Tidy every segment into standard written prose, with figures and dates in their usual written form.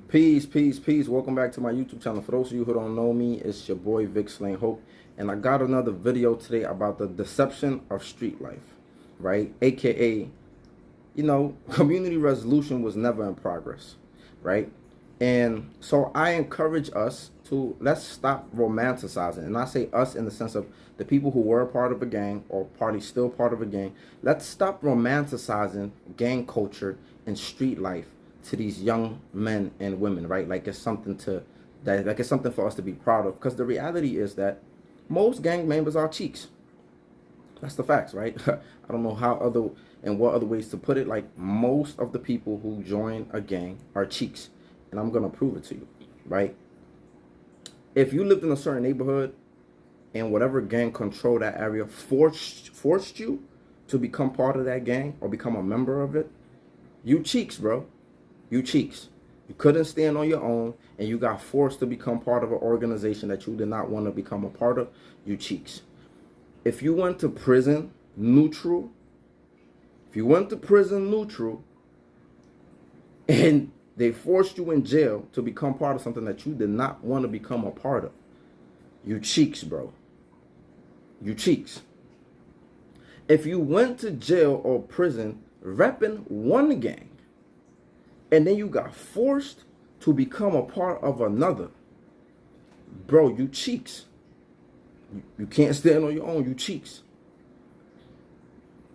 Peace, peace, peace. Welcome back to my YouTube channel. For those of you who don't know me, it's your boy vicslanghope, and I got another video today about the deception of street life, right? AKA, community resolution was never in progress, right? And so I encourage us to let's stop romanticizing, and I say us in the sense of the people who were a part of a gang or party still part of a gang. Let's stop romanticizing gang culture and street life to these young men and women, right? Like it's something for us to be proud of, because the reality is that most gang members are cheeks. That's the facts, right? I don't know what other ways to put it. Like, most of the people who join a gang are cheeks, and I'm gonna prove it to you, right? If you lived in a certain neighborhood and whatever gang controlled that area forced you to become part of that gang or become a member of it, you cheeks, bro. You cheeks. You couldn't stand on your own, and you got forced to become part of an organization that you did not want to become a part of. You cheeks. If you went to prison neutral, and they forced you in jail to become part of something that you did not want to become a part of, you cheeks, bro. You cheeks. If you went to jail or prison repping one gang, and then you got forced to become a part of another, bro, you cheeks. You can't stand on your own, you cheeks.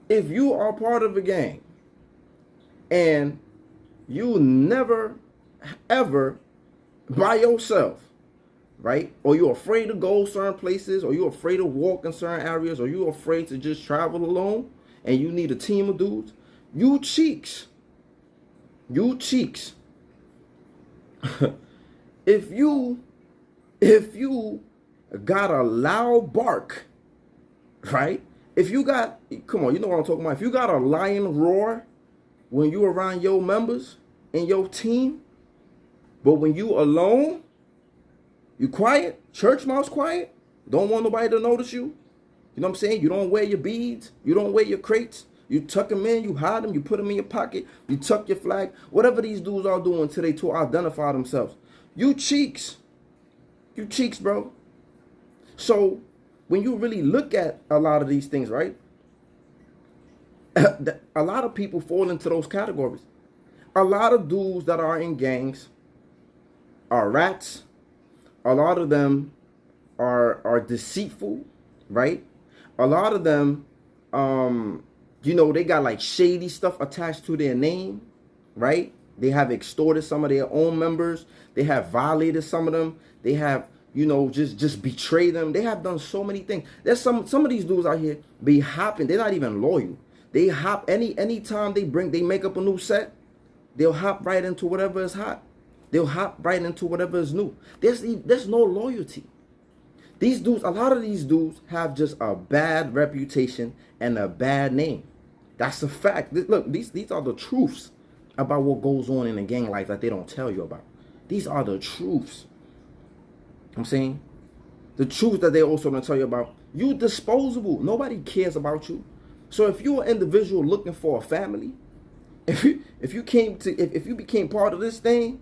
If you are part of a gang and you never, ever by yourself, right? Or you're afraid to go certain places, or you're afraid to walk in certain areas, or you're afraid to just travel alone, and you need a team of dudes, you cheeks. You cheeks. If you got a loud bark, right? If you got, come on, you know what I'm talking about. If you got a lion roar when you around your members and your team, but when you alone, you quiet, church mouse quiet, don't want nobody to notice you. You know what I'm saying? You don't wear your beads, you don't wear your crates. You tuck them in, you hide them, you put them in your pocket, you tuck your flag, whatever these dudes are doing today to identify themselves. You cheeks. You cheeks, bro. So when you really look at a lot of these things, right? A lot of people fall into those categories. A lot of dudes that are in gangs are rats. A lot of them are deceitful, right? A lot of them, they got like shady stuff attached to their name, right? They have extorted some of their own members. They have violated some of them. They have, just betrayed them. They have done so many things. There's some of these dudes out here be hopping. They're not even loyal. They hop anytime they make up a new set, they'll hop right into whatever is hot. They'll hop right into whatever is new. There's no loyalty. These dudes, a lot of these dudes have just a bad reputation and a bad name. That's a fact. Look, these are the truths about what goes on in the gang life that they don't tell you about. These are the truths. I'm saying the truth that they also don't tell you about. You disposable. Nobody cares about you. So if you're an individual looking for a family, if you became part of this thing,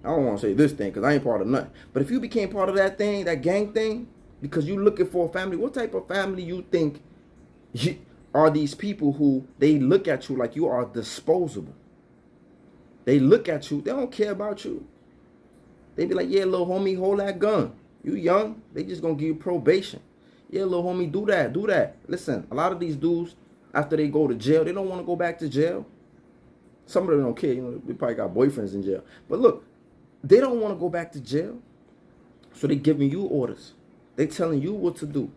I don't want to say this thing because I ain't part of nothing. But if you became part of that thing, that gang thing, because you're looking for a family, what type of family you think are these people who they look at you like you are disposable? They look at you, they don't care about you. They be like, yeah, little homie, hold that gun. You young, they just gonna give you probation. Yeah, little homie, do that. Listen, a lot of these dudes, after they go to jail, they don't want to go back to jail. Some of them don't care, they probably got boyfriends in jail. But look, they don't want to go back to jail. So they giving you orders. They telling you what to do.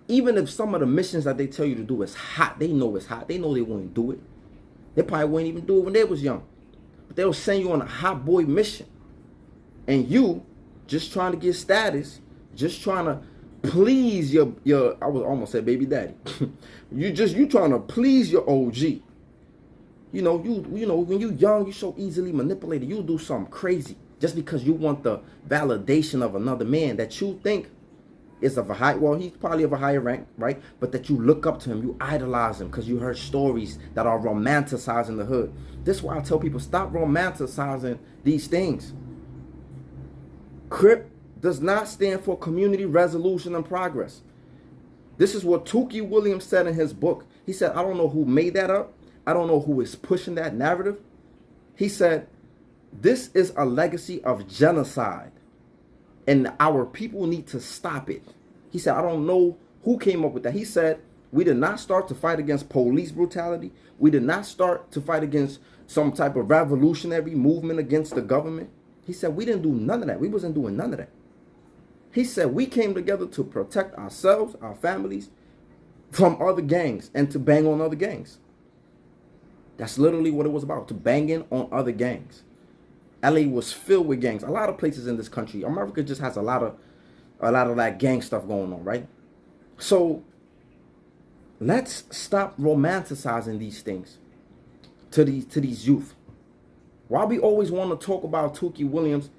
Even if some of the missions that they tell you to do is hot, they know it's hot. They know they won't do it. They probably wouldn't even do it when they was young. But they'll send you on a hot boy mission. And you just trying to get status, just trying to please your I was almost said baby daddy. you trying to please your OG. When you young, you so easily manipulated. You do something crazy just because you want the validation of another man that you think is of a high, well, he's probably of a higher rank, right? But that you look up to him, you idolize him because you heard stories that are romanticizing the hood. This is why I tell people, stop romanticizing these things. CRIP does not stand for Community Resolution and Progress. This is what Tookie Williams said in his book. He said, I don't know who made that up. I don't know who is pushing that narrative. He said, this is a legacy of genocide, and our people need to stop it. He said, I don't know who came up with that. He said, we did not start to fight against police brutality. We did not start to fight against some type of revolutionary movement against the government. He said, we didn't do none of that. We wasn't doing none of that. He said, we came together to protect ourselves, our families, from other gangs and to bang on other gangs. That's literally what it was about, to banging on other gangs. LA was filled with gangs. A lot of places in this country. America just has a lot of that gang stuff going on, right? So let's stop romanticizing these things to these youth. Why we always want to talk about Tookie Williams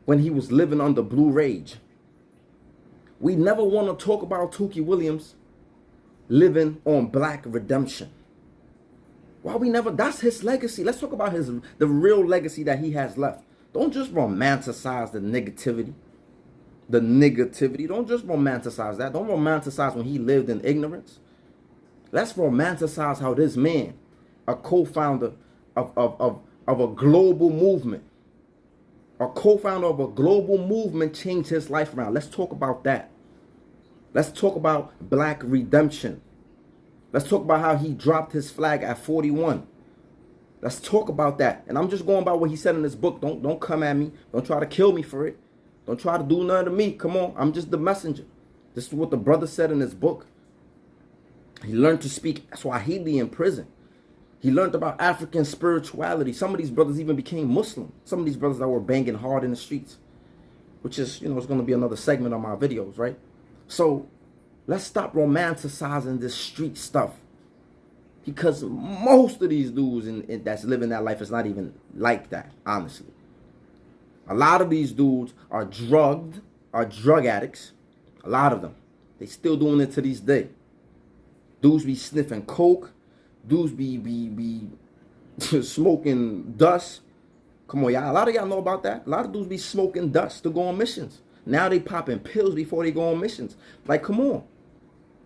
when he was living under blue rage? We never want to talk about Tookie Williams living on black redemption. Why we never, that's his legacy. Let's talk about the real legacy that he has left. Don't just romanticize the negativity. Don't just romanticize that. Don't romanticize when he lived in ignorance. Let's romanticize how this man, a co-founder of a global movement, changed his life around. Let's talk about that. Let's talk about black redemption. Let's talk about how he dropped his flag at 41. Let's talk about that. And I'm just going by what he said in his book. Don't come at me. Don't try to kill me for it. Don't try to do nothing to me. Come on. I'm just the messenger. This is what the brother said in his book. He learned to speak Swahili in prison. He learned about African spirituality. Some of these brothers even became Muslim. Some of these brothers that were banging hard in the streets. Which is, it's going to be another segment on my videos, right? So let's stop romanticizing this street stuff. Because most of these dudes that's living that life is not even like that, honestly. A lot of these dudes are drug addicts. A lot of them. They still doing it to this day. Dudes be sniffing coke. Dudes be smoking dust. Come on, y'all. A lot of y'all know about that. A lot of dudes be smoking dust to go on missions. Now they popping pills before they go on missions. Like, come on.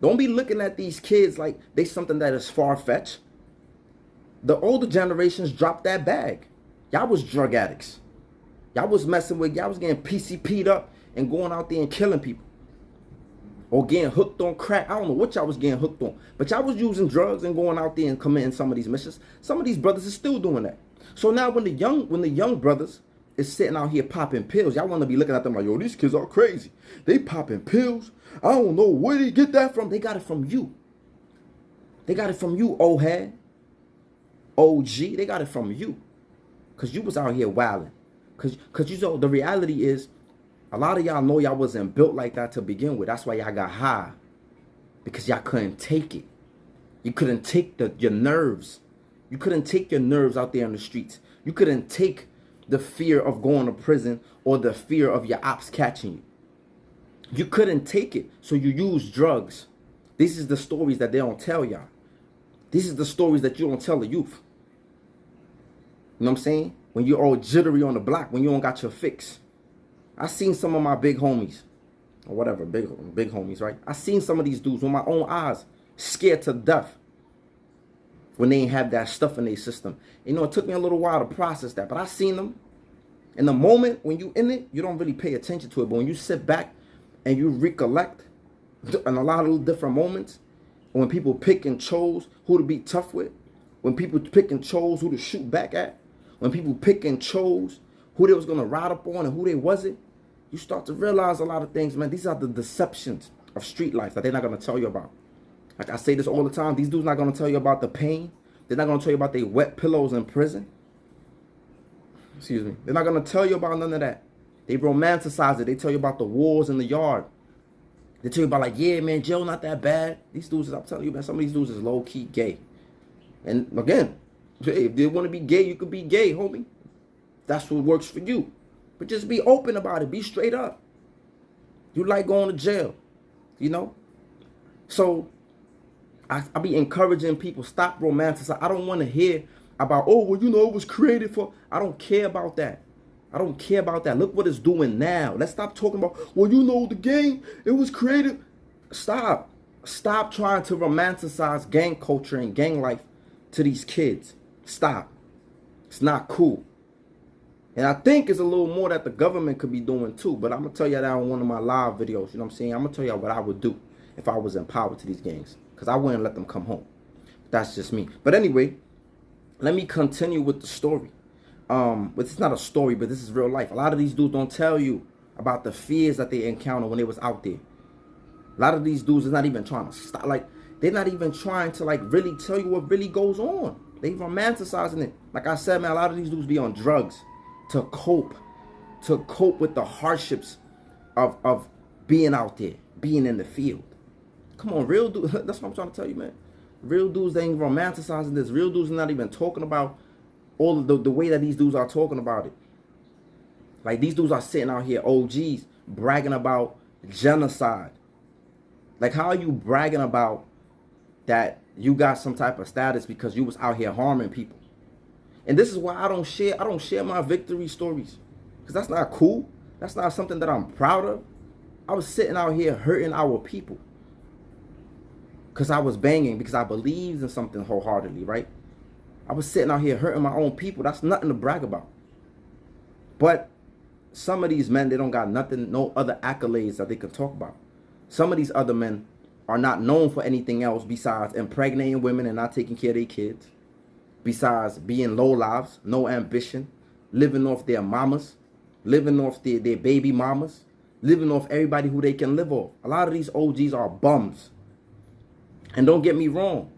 Don't be looking at these kids like they something that is far-fetched. The older generations dropped that bag. Y'all was drug addicts. Y'all was messing with, y'all was getting PCP'd up and going out there and killing people. Or getting hooked on crack. I don't know what y'all was getting hooked on. But y'all was using drugs and going out there and committing some of these missions. Some of these brothers are still doing that. So now when the young brothers is sitting out here popping pills, y'all want to be looking at them like, yo, these kids are crazy. They popping pills. I don't know where they get that from. They got it from you. They got it from you, old head. OG. They got it from you. Because you was out here wilding. Because you know, the reality is, a lot of y'all know y'all wasn't built like that to begin with. That's why y'all got high. Because y'all couldn't take it. You couldn't take your nerves. You couldn't take your nerves out there in the streets. You couldn't take the fear of going to prison or the fear of your ops catching you. You couldn't take it, so you use drugs. This is the stories that they don't tell y'all. This is the stories that you don't tell the youth. You know what I'm saying? When you're all jittery on the block, when you don't got your fix. I seen some of my big homies, or whatever, big homies, right? I seen some of these dudes with my own eyes, scared to death when they ain't have that stuff in their system. You know, it took me a little while to process that, but I seen them. In the moment when you in it, you don't really pay attention to it. But when you sit back and you recollect in a lot of different moments, when people pick and chose who to be tough with, when people pick and chose who to shoot back at, when people pick and chose who they was going to ride up on and who they wasn't, you start to realize a lot of things, man. These are the deceptions of street life that they're not going to tell you about. Like I say this all the time, these dudes not going to tell you about the pain. They're not going to tell you about their wet pillows in prison. Excuse me. They're not going to tell you about none of that. They romanticize it. They tell you about the wars in the yard. They tell you about like, yeah, man, jail not that bad. These dudes, I'm telling you, man, some of these dudes is low-key gay. And again, hey, if they want to be gay, you could be gay, homie. That's what works for you. But just be open about it. Be straight up. You like going to jail. you know? So I be encouraging people, stop romanticizing. I don't want to hear about, oh, well, you know, it was created for. I don't care about that. I don't care about that. Look what it's doing now. Let's stop talking about, well, you know, the game, it was created. Stop. Stop trying to romanticize gang culture and gang life to these kids. Stop. It's not cool. And I think it's a little more that the government could be doing too. But I'm going to tell you that on one of my live videos. You know what I'm saying? I'm going to tell you what I would do if I was in power to these gangs. Because I wouldn't let them come home. That's just me. But anyway, let me continue with the story. But it's not a story, but this is real life. A lot of these dudes don't tell you about the fears that they encounter when they was out there. A lot of these dudes is not even trying to stop. Like, they're not even trying to, like, really tell you what really goes on. They romanticizing it. Like I said, man, a lot of these dudes be on drugs to cope with the hardships of being out there, being in the field. Come on, real dudes. That's what I'm trying to tell you, man. Real dudes, they ain't romanticizing this. Real dudes are not even talking about all of the way that these dudes are talking about it. Like, these dudes are sitting out here, OGs, bragging about genocide. Like, how are you bragging about that you got some type of status because you was out here harming people? And this is why I don't share my victory stories. Because that's not cool. That's not something that I'm proud of. I was sitting out here hurting our people. Because I was banging, because I believed in something wholeheartedly, right? I was sitting out here hurting my own people. That's nothing to brag about. But some of these men, they don't got nothing, no other accolades that they can talk about. Some of these other men are not known for anything else besides impregnating women and not taking care of their kids. Besides being low lives, no ambition, living off their mamas, living off their baby mamas, living off everybody who they can live off. A lot of these OGs are bums. And don't get me wrong.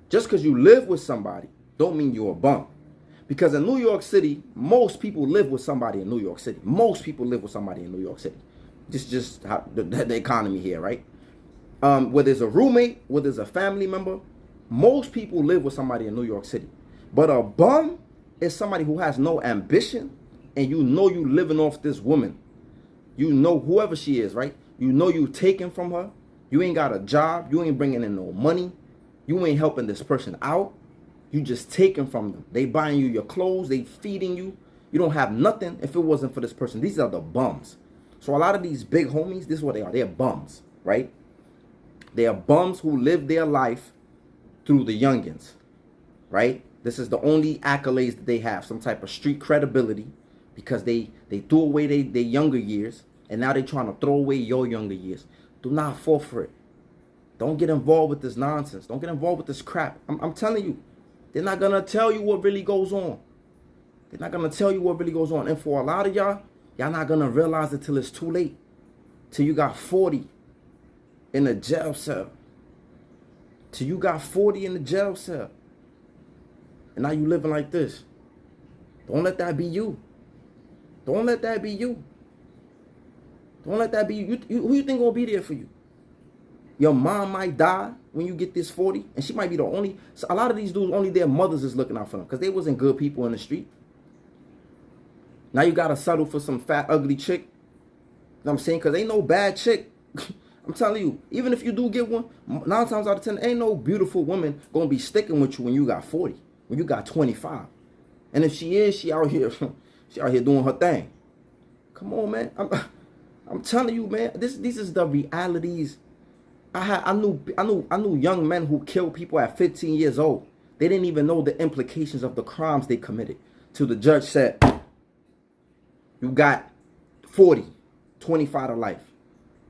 Just because you live with somebody don't mean you're a bum. Because in New York City, most people live with somebody in New York City. Most people live with somebody in New York City. Just how the economy here, right? Whether it's a roommate, whether it's a family member, most people live with somebody in New York City. But a bum is somebody who has no ambition, and you know you living off this woman. You know whoever she is, right? You know you taking from her. You ain't got a job. You ain't bringing in no money. You ain't helping this person out. You just taking from them. They buying you your clothes. They feeding you. You don't have nothing if it wasn't for this person. These are the bums. So a lot of these big homies, this is what they are. They're bums, right? They are bums who live their life through the youngins, right? This is the only accolades that they have, some type of street credibility, because they threw away their younger years, and now they're trying to throw away your younger years. Do not fall for it. Don't get involved with this nonsense. Don't get involved with this crap. I'm telling you, they're not going to tell you what really goes on. They're not going to tell you what really goes on. And for a lot of y'all not going to realize it till it's too late. Till you got 40 in a jail cell. Till you got 40 in the jail cell. And now you living like this. Don't let that be you. Don't let that be you. Don't let that be you. Who you think gonna be there for you? Your mom might die when you get this 40, and she might be the only. So a lot of these dudes, only their mothers is looking out for them because they wasn't good people in the street. Now you gotta settle for some fat, ugly chick. You know what I'm saying? Because ain't no bad chick. I'm telling you, even if you do get one, 9 times out of 10, ain't no beautiful woman gonna be sticking with you when you got 40, when you got 25. And if she is, she out here doing her thing. Come on, man. I'm telling you, man. This is the realities. I knew young men who killed people at 15 years old. They didn't even know the implications of the crimes they committed. Till the judge said, you got 40, 25 to life.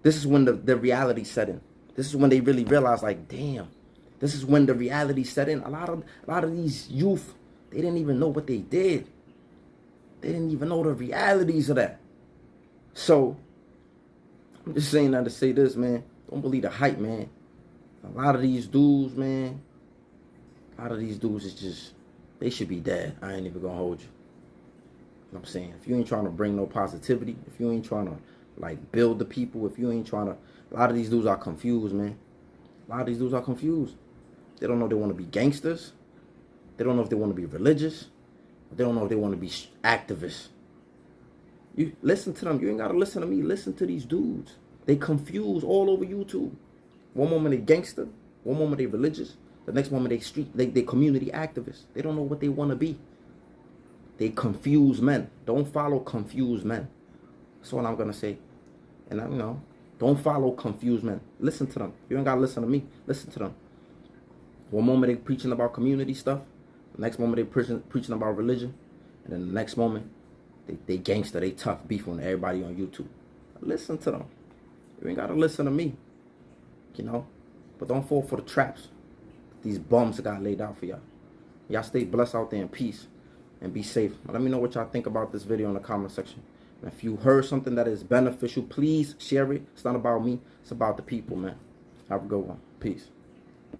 This is when the reality set in. This is when they really realized, like, damn. This is when the reality set in. A lot of these youth, they didn't even know what they did. They didn't even know the realities of that. So, I'm just saying that to say this, man. Don't believe the hype, man. A lot of these dudes, man. A lot of these dudes is just, they should be dead. I ain't even gonna hold you. You know what I'm saying? If you ain't trying to bring no positivity, if you ain't trying to, like, build the people, if you ain't trying to, a lot of these dudes are confused, man. A lot of these dudes are confused. They don't know if they want to be gangsters. They don't know if they want to be religious. They don't know if they want to be activists. You listen to them. You ain't got to listen to me. Listen to these dudes. They confuse all over YouTube. One moment they gangster, one moment they religious, the next moment they community activists. They don't know what they want to be. They confuse men. Don't follow confused men. That's what I'm gonna say. And don't follow confused men. Listen to them. You ain't gotta listen to me. Listen to them. One moment they preaching about community stuff, the next moment they preaching about religion, and then the next moment they gangster, they tough, beefing with everybody on YouTube. Listen to them. You ain't gotta listen to me. But don't fall for the traps these bums got laid out for y'all. Y'all stay blessed out there in peace and be safe. Let me know what y'all think about this video in the comment section. And if you heard something that is beneficial, please share it. It's not about me. It's about the people, man. Have a good one. Peace.